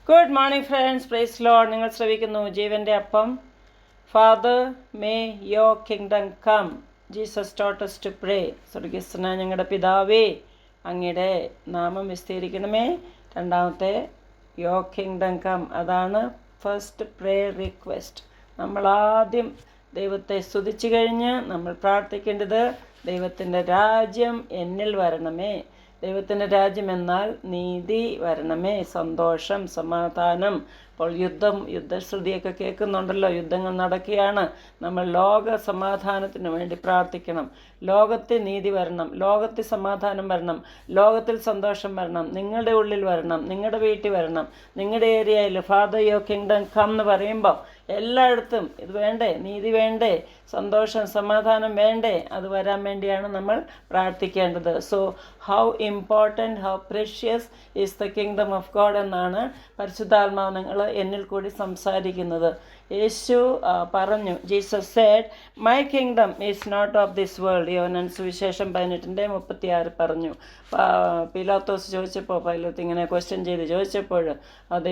Good morning friends, praise lord. നിങ്ങൾ ശ്രവിക്കുന്നു ജീവൻ്റെ അപ്പം. Father, may your kingdom come. Jesus taught us to pray. സ്വർഗസ്ഥനായ ഞങ്ങളുടെ പിതാവേ, അങ്ങയുടെ നാമം വിസ്തീരിക്കണമേ. രണ്ടാമത്തെ യോ കിങ്ഡം കം, അതാണ് ഫസ്റ്റ് പ്രേയർ റിക്വസ്റ്റ്. നമ്മളാദ്യം ദൈവത്തെ സ്തുതിച്ചു കഴിഞ്ഞ് നമ്മൾ പ്രാർത്ഥിക്കേണ്ടത്, ദൈവത്തിൻ്റെ രാജ്യം എന്നിൽ വരണമേ. ദൈവത്തിൻ്റെ രാജ്യം എന്നാൽ നീതി വരണമേ, സന്തോഷം, സമാധാനം. ഇപ്പോൾ യുദ്ധശ്രുതിയൊക്കെ കേൾക്കുന്നുണ്ടല്ലോ, യുദ്ധങ്ങൾ നടക്കുകയാണ്. നമ്മൾ ലോക സമാധാനത്തിന് വേണ്ടി പ്രാർത്ഥിക്കണം. ലോകത്തിൽ നീതി വരണം, ലോകത്തിൽ സമാധാനം വരണം, ലോകത്തിൽ സന്തോഷം വരണം, നിങ്ങളുടെ ഉള്ളിൽ വരണം, നിങ്ങളുടെ വീട്ടിൽ വരണം, നിങ്ങളുടെ ഏരിയയിൽ. ഫാദർ യോ കിങ്ഡം കം എന്ന് പറയുമ്പോൾ എല്ലായിടത്തും ഇത് വേണ്ടേ, നീതി വേണ്ടേ, സന്തോഷം സമാധാനം വേണ്ടേ? അത് വരാൻ വേണ്ടിയാണ് നമ്മൾ പ്രാർത്ഥിക്കേണ്ടത്. So how important, how precious is the kingdom of God എന്നാണ് പരിശുദ്ധാത്മാവ് നിങ്ങൾ എന്നിൽ കൂടി സംസാരിക്കുന്നത്. യേശു പറഞ്ഞു, Jesus said my kingdom is not of this world. യോഹന്നാൻ സുവിശേഷം 18:36 പറഞ്ഞു. പീലാത്തോസ് ചോദിച്ചപ്പോൾ, പൈലോത്ത് ഇങ്ങനെ ക്വസ്റ്റ്യൻ ചെയ്ത് ചോദിച്ചപ്പോൾ അത്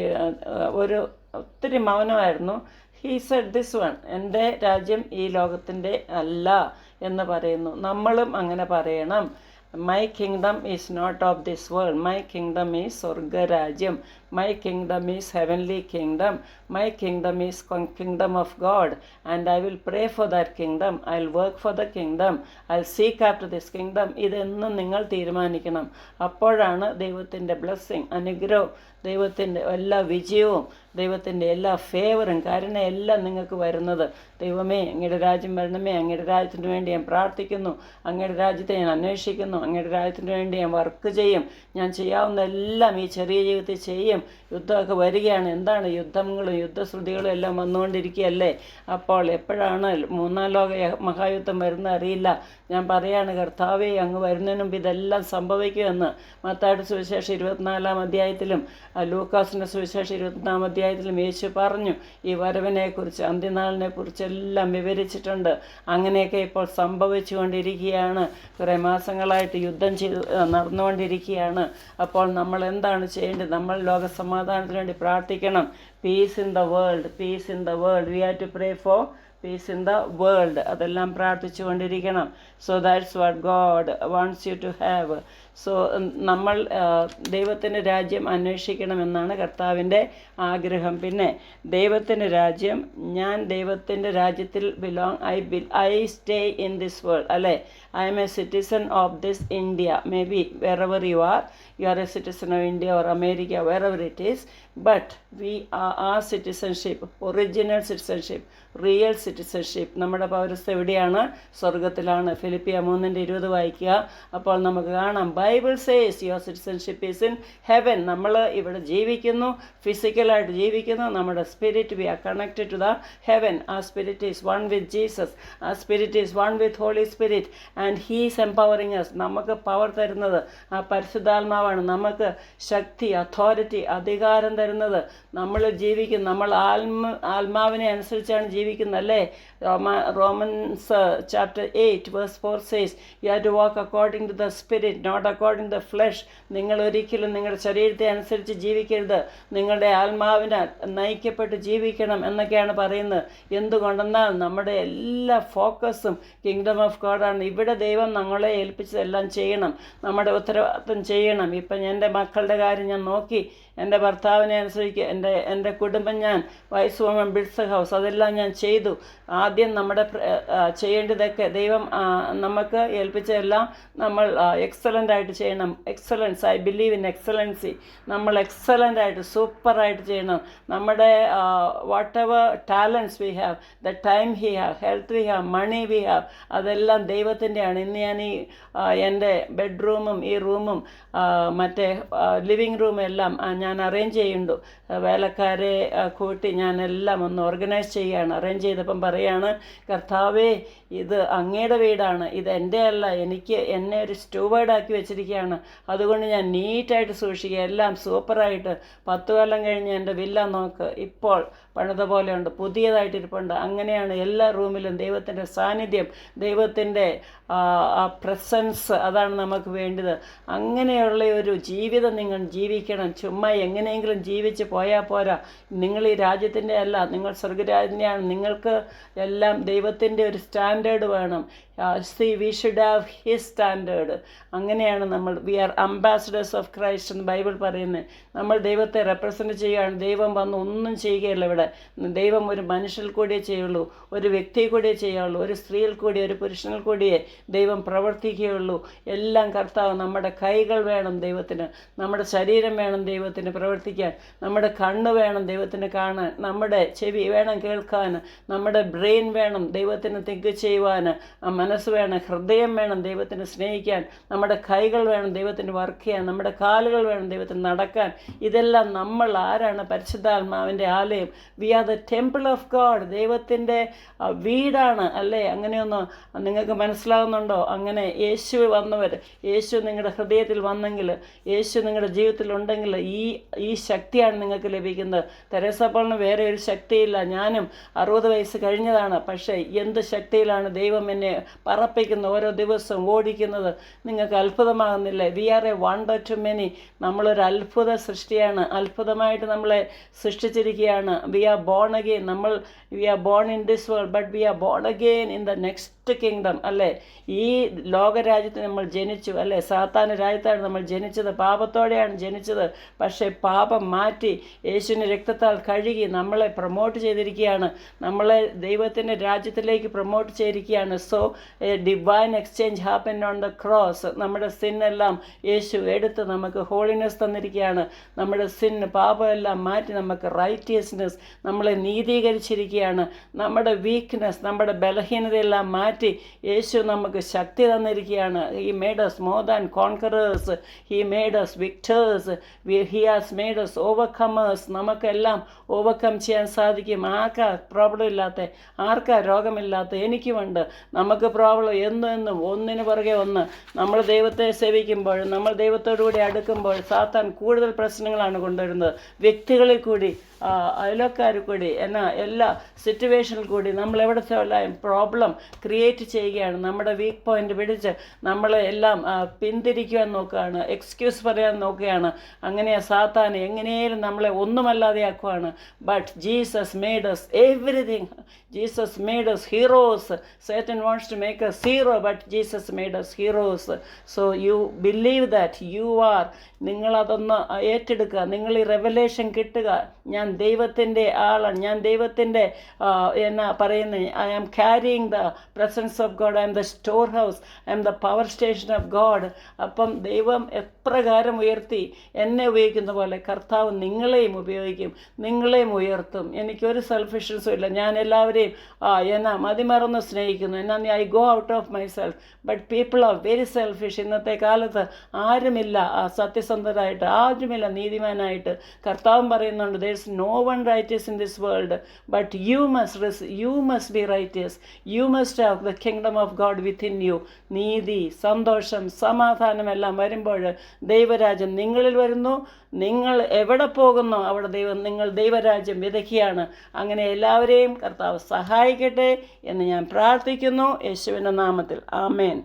ഒത്തിരി മൗനമായിരുന്നു. ഹീ സെഡ് ദിസ് വൺ, എൻ്റെ രാജ്യം ഈ ലോകത്തിൻ്റെ അല്ല എന്ന് പറയുന്നു. നമ്മളും അങ്ങനെ പറയണം. My kingdom is not of this world. My kingdom is സ്വർഗരാജ്യം. My kingdom is heavenly kingdom. My kingdom is kingdom of God. And I will pray for that kingdom. I will work for the kingdom. I will seek after this kingdom. ഇതെന്നും നിങ്ങൾ തീരുമാനിക്കണം. അപ്പോഴാണ് ദൈവത്തിൻ്റെ blessing, അനുഗ്രഹവും, ദൈവത്തിൻ്റെ എല്ലാ വിജയവും, ദൈവത്തിൻ്റെ എല്ലാ ഫേവറും, കാരണം എല്ലാം നിങ്ങൾക്ക് വരുന്നത്. ദൈവമേ, അങ്ങയുടെ രാജ്യം വരണമേ. അങ്ങയുടെ രാജ്യത്തിന് വേണ്ടി ഞാൻ പ്രാർത്ഥിക്കുന്നു. അങ്ങയുടെ രാജ്യത്തെ ഞാൻ അന്വേഷിക്കുന്നു. അങ്ങയുടെ രാജ്യത്തിന് വേണ്ടി ഞാൻ വർക്ക് ചെയ്യും. ഞാൻ ചെയ്യാവുന്ന എല്ലാം ഈ ചെറിയ ജീവിതത്തിൽ ചെയ്യും. യുദ്ധമൊക്കെ വരികയാണ്. എന്താണ് യുദ്ധങ്ങളും യുദ്ധശ്രുതികളും എല്ലാം വന്നുകൊണ്ടിരിക്കുകയല്ലേ? അപ്പോൾ എപ്പോഴാണ് മൂന്നാം ലോക മഹായുദ്ധം വരുന്നത് അറിയില്ല. ഞാൻ പറയാണ്, കർത്താവേ, അങ്ങ് വരുന്നതിന് മുമ്പ് ഇതെല്ലാം സംഭവിക്കുമെന്ന്. മത്തായിയുടെ സുവിശേഷം 24-ാം അധ്യായത്തിലും ലൂക്കാസിൻ്റെ സുവിശേഷം 24-ാം അധ്യായത്തിലും യേശു പറഞ്ഞു. ഈ വരവിനെക്കുറിച്ച്, അന്ത്യനാളിനെ കുറിച്ചെല്ലാം വിവരിച്ചിട്ടുണ്ട്. അങ്ങനെയൊക്കെ ഇപ്പോൾ സംഭവിച്ചു കൊണ്ടിരിക്കുകയാണ്. കുറേ മാസങ്ങളായിട്ട് യുദ്ധം നടന്നുകൊണ്ടിരിക്കുകയാണ്. അപ്പോൾ നമ്മൾ എന്താണ് ചെയ്യേണ്ടത്? നമ്മൾ ലോക സമാധാനത്തിന് വേണ്ടി പ്രാർത്ഥിക്കണം. Peace in the world, peace in the world. We have to pray for peace in the world. അതെല്ലാം പ്രാർത്ഥിച്ചു കൊണ്ടിരിക്കണം. So that's what God wants you to have. So നമ്മൾ ദൈവത്തിൻ്റെ രാജ്യം അന്വേഷിക്കണമെന്നാണ് കർത്താവിൻ്റെ ആഗ്രഹം. പിന്നെ ദൈവത്തിൻ്റെ രാജ്യം, ഞാൻ ദൈവത്തിൻ്റെ രാജ്യത്തിൽ I stay in this world, അല്ലേ? I am a citizen of this India. Maybe wherever you are a citizen of India or America, wherever it is. But our citizenship, original citizenship, real citizenship, നമ്മുടെ പൗരസ്ത്വം എവിടെയാണ്? സ്വർഗത്തിലാണ്. ഫിലിപ്പിയ 3:20 വായിക്കുക. അപ്പോൾ നമുക്ക് കാണാം, Bible says your citizenship is in heaven. നമ്മൾ ഇവിടെ ജീവിക്കുന്നു, ഫിസിക്കലായിട്ട് ജീവിക്കുന്നു. നമ്മുടെ spirit, we are connected to the heaven. ആ spirit is one with Jesus. ആ spirit is one with Holy Spirit. And he is empowering us. നമുക്ക് പവർ തരുന്നത് ആ പരിശുദ്ധാത്മാവാണ്. നമുക്ക് ശക്തി, അതോറിറ്റി, അധികാരം തരുന്നത്. നമ്മൾ ജീവിക്കും, നമ്മൾ ആത്മാവിനെ അനുസരിച്ചാണ് ജീവിക്കുന്നല്ലേ? Romans chapter 8:4 says you have to walk according to the spirit, not according to the flesh. നിങ്ങൾ ഒരിക്കലും നിങ്ങളുടെ ശരീരത്തെ അനുസരിച്ച് ജീവിക്കരുത്, നിങ്ങളുടെ ആത്മാവിനെ നയിക്കപ്പെട്ട് ജീവിക്കണം എന്നൊക്കെയാണ് പറയുന്നത്. എന്തുകൊണ്ടെന്നാൽ നമ്മുടെ എല്ലാ ഫോക്കസും കിങ്ഡം ഓഫ് ഗോഡാണ്. ഇവിടെ ദൈവം ഞങ്ങളെ ഏൽപ്പിച്ചതെല്ലാം ചെയ്യണം, നമ്മുടെ ഉത്തരവാദിത്വം ചെയ്യണം. ഇപ്പം എൻ്റെ മക്കളുടെ കാര്യം ഞാൻ നോക്കി, എൻ്റെ ഭർത്താവിനെ അനുസരിക്കുക, എൻ്റെ കുടുംബം, ഞാൻ വൈസ് വുമൺ ബിൽഡ്സ് ഹൗസ്, അതെല്ലാം ഞാൻ ചെയ്തു. ആദ്യം നമ്മുടെ ചെയ്യേണ്ടതൊക്കെ ദൈവം നമുക്ക് ഏൽപ്പിച്ചതെല്ലാം നമ്മൾ എക്സലൻ്റായിട്ട് ചെയ്യണം. Excellence, I believe in excellency. നമ്മൾ എക്സലൻ്റായിട്ട്, സൂപ്പറായിട്ട് ചെയ്യണം. നമ്മുടെ whatever talents we have, the time he have, health we have, money we have, അതെല്ലാം ദൈവത്തിൻ്റെയാണ്. ഇന്ന് ഞാൻ എൻ്റെ ബെഡ്റൂമും ഈ റൂമും മറ്റേ ലിവിങ് റൂമും എല്ലാം ഞാൻ അറേഞ്ച് ചെയ്യുന്നുണ്ട്. വേലക്കാരെ കൂട്ടി ഞാനെല്ലാം ഒന്ന് ഓർഗനൈസ് ചെയ്യുകയാണ്. അറേഞ്ച് ചെയ്തപ്പം പറയാണ്, കർത്താവേ, ഇത് അങ്ങയുടെ വീടാണ്, ഇത് എൻ്റെ അല്ല. എന്നെ ഒരു സ്റ്റൂവേർഡാക്കി വെച്ചിരിക്കുകയാണ്. അതുകൊണ്ട് ഞാൻ നീറ്റായിട്ട് സൂക്ഷിക്കുക, എല്ലാം സൂപ്പറായിട്ട്. 10 കൊല്ലം കഴിഞ്ഞ് എൻ്റെ വില്ല നോക്ക്, ഇപ്പോൾ പണിത പോലെയുണ്ട്, പുതിയതായിട്ടിരിപ്പുണ്ട്. അങ്ങനെയാണ് എല്ലാ റൂമിലും ദൈവത്തിൻ്റെ സാന്നിധ്യം, ദൈവത്തിൻ്റെ പ്രസൻസ്, അതാണ് നമുക്ക് വേണ്ടത്. അങ്ങനെയുള്ള ഒരു ജീവിതം നിങ്ങൾ ജീവിക്കണം. ചുമ്മാ ഭൗതികമായി എങ്ങനെയെങ്കിലും ജീവിച്ച് പോയാൽ പോരാ. നിങ്ങൾ ഈ രാജ്യത്തിൻ്റെ അല്ല, നിങ്ങൾ സ്വർഗരാജ്ഞിയാണ്. നിങ്ങൾക്ക് എല്ലാം ദൈവത്തിൻ്റെ ഒരു സ്റ്റാൻഡേർഡ് വേണം. We should have his standard. അങ്ങനെയാണ് നമ്മൾ we are ambassadors of Christ എന്ന് ബൈബിൾ പറയുന്നത്. നമ്മൾ ദൈവത്തെ റെപ്രസെൻറ്റ് ചെയ്യുകയാണ്. ദൈവം വന്ന് ഒന്നും ചെയ്യുകയില്ല ഇവിടെ. ദൈവം ഒരു മനുഷ്യൽ കൂടിയേ ചെയ്യുള്ളൂ, ഒരു വ്യക്തിയെ കൂടിയേ ചെയ്യുള്ളൂ, ഒരു സ്ത്രീയിൽ കൂടി ഒരു പുരുഷനിൽ കൂടിയേ ദൈവം പ്രവർത്തിക്കുകയുള്ളൂ. എല്ലാം കർത്താവ്. നമ്മുടെ കൈകൾ വേണം ദൈവത്തിന്, നമ്മുടെ ശരീരം വേണം ദൈവത്തിന് പ്രവർത്തിക്കാൻ, നമ്മുടെ കണ്ണ് വേണം ദൈവത്തിന് കാണാൻ, നമ്മുടെ ചെവി വേണം കേൾക്കാൻ, നമ്മുടെ ബ്രെയിൻ വേണം ദൈവത്തിന് തിങ്ക് ചെയ്യുവാൻ, മനസ്സ് വേണം, ഹൃദയം വേണം ദൈവത്തിന് സ്നേഹിക്കാൻ, നമ്മുടെ കൈകൾ വേണം ദൈവത്തിന് വർക്ക് ചെയ്യാൻ, നമ്മുടെ കാലുകൾ വേണം ദൈവത്തിന് നടക്കാൻ. ഇതെല്ലാം നമ്മൾ ആരാണ്? പരിശുദ്ധാത്മാവിൻ്റെ ആലയം. We are the temple of God. ദൈവത്തിൻ്റെ വീടാണ് അല്ലേ? അങ്ങനെയൊന്ന് നിങ്ങൾക്ക് മനസ്സിലാകുന്നുണ്ടോ? അങ്ങനെ യേശു വന്നവർ, യേശു നിങ്ങളുടെ ഹൃദയത്തിൽ വന്നെങ്കിൽ, യേശു നിങ്ങളുടെ ജീവിതത്തിൽ ഉണ്ടെങ്കിൽ ഈ ശക്തിയാണ് നിങ്ങൾക്ക് ലഭിക്കുന്നത്. തെരേസ പോളിന് വേറെ ഒരു ശക്തിയില്ല. ഞാനും 60 വയസ്സ് കഴിഞ്ഞതാണ്. പക്ഷേ എന്ത് ശക്തിയിലാണ് ദൈവം എന്നെ പറപ്പിക്കുന്നത്, ഓരോ ദിവസവും ഓടിക്കുന്നത്. നിങ്ങൾക്ക് അത്ഭുതമാകുന്നില്ലേ? We are a wonder to many. നമ്മളൊരു അത്ഭുത സൃഷ്ടിയാണ്. അത്ഭുതമായിട്ട് നമ്മളെ സൃഷ്ടിച്ചിരിക്കുകയാണ്. We are born again. We are born in this world, but we are born again in the next kingdom അല്ലേ? ഈ ലോകരാജ്യത്ത് നമ്മൾ ജനിച്ചു അല്ലേ? സാത്താന് രാജ്യത്താണ് നമ്മൾ ജനിച്ചത്, പാപത്തോടെയാണ് ജനിച്ചത്. പക്ഷേ പാപം മാറ്റി യേശുവിൻ്റെ രക്തത്താൽ കഴുകി നമ്മളെ പ്രൊമോട്ട് ചെയ്തിരിക്കുകയാണ്, നമ്മളെ ദൈവത്തിൻ്റെ രാജ്യത്തിലേക്ക് പ്രൊമോട്ട് ചെയ്തിരിക്കുകയാണ്. So A divine exchange happen on the cross. നമ്മുടെ സിന്നെല്ലാം യേശു എടുത്ത് നമുക്ക് ഹോളിനെസ് തന്നിരിക്കുകയാണ്. നമ്മുടെ സിന്ന് പാപമെല്ലാം മാറ്റി നമുക്ക് റൈറ്റിയസ്നെസ്, നമ്മളെ നീതീകരിച്ചിരിക്കുകയാണ്. നമ്മുടെ വീക്ക്നെസ്, നമ്മുടെ ബലഹീനതയെല്ലാം മാറ്റി യേശു നമുക്ക് ശക്തി തന്നിരിക്കുകയാണ്. He made us more than conquerors. He made us victors. He has made us overcomers. നമുക്കെല്ലാം ഓവർകം ചെയ്യാൻ സാധിക്കും. ആർക്കാ പ്രോബ്ലം ഇല്ലാത്ത? ആർക്കാ രോഗമില്ലാത്ത? എനിക്കുമുണ്ട്. നമുക്ക് പ്രോബ്ലം എന്നും ഒന്നിന് പുറകെ ഒന്ന്. നമ്മൾ ദൈവത്തെ സേവിക്കുമ്പോൾ, നമ്മൾ ദൈവത്തോടുകൂടി അടുക്കുമ്പോൾ സാത്താൻ കൂടുതൽ പ്രശ്നങ്ങളാണ് കൊണ്ടുവരുന്നത്. വ്യക്തികളിൽ കൂടി, അയൽക്കാർ കൂടി, എല്ലാ സിറ്റുവേഷനിൽ കൂടി നമ്മൾ എവിടത്തെ പ്രോബ്ലം ക്രിയേറ്റ് ചെയ്യുകയാണ്. നമ്മുടെ വീക്ക് പോയിന്റ് പിടിച്ച് നമ്മളെ എല്ലാം പിന്തിരിക്കുവാൻ നോക്കുകയാണ്, എക്സ്ക്യൂസ് പറയാൻ നോക്കുകയാണ്. അങ്ങനെ സാത്താൻ എങ്ങനെയും നമ്മളെ ഒന്നുമല്ലാതെയാക്കുവാണ്. But Jesus made us everything. Jesus made us heroes. Satan wants to make us zero, but Jesus made us heroes. So you believe that you are. നിങ്ങളതൊന്ന് ഏറ്റെടുക്കുക. നിങ്ങൾ ഈ റെവലേഷൻ കിട്ടുക. ഞാൻ ദൈവത്തിൻ്റെ ആളാണ്, ഞാൻ ദൈവത്തിൻ്റെ എന്നാ പറയുന്നത്, I am carrying the presence of God, I am the store house, I am the power station of God. അപ്പം ദൈവം എപ്രകാരം ഉയർത്തി എന്നെ ഉപയോഗിക്കുന്ന പോലെ കർത്താവ് നിങ്ങളെയും ഉപയോഗിക്കും, നിങ്ങളെയും ഉയർത്തും. എനിക്കൊരു സെൽഫിഷ്നസും ഇല്ല. ഞാൻ എല്ലാവരെയും മതിമറന്ന് സ്നേഹിക്കുന്നു. I go out of my self, but people are very selfish. ഇന്നത്തെ കാലത്ത് ആരുമില്ല സത്യസന്ധരായിട്ട്, ആരുമില്ല നീതിമാനായിട്ട്. കർത്താവും പറയുന്നുണ്ട്, there is no one righteous in this world, but you must be righteous. You must have the kingdom of God within you. നീതി, സന്തോഷം, സമാധാനം എല്ലാം വരുമ്പോൾ ദൈവരാജ്യം നിങ്ങളിൽ വരുന്നു. നിങ്ങൾ എവിടെ പോകുന്നോ അവിടെ നിങ്ങൾ ദൈവരാജ്യം വിതയ്ക്കുകയാണ്. അങ്ങനെ എല്ലാവരെയും കർത്താവ് സഹായിക്കട്ടെ എന്ന് ഞാൻ പ്രാർത്ഥിക്കുന്നു യേശുവിൻ്റെ നാമത്തിൽ. ആമേൻ.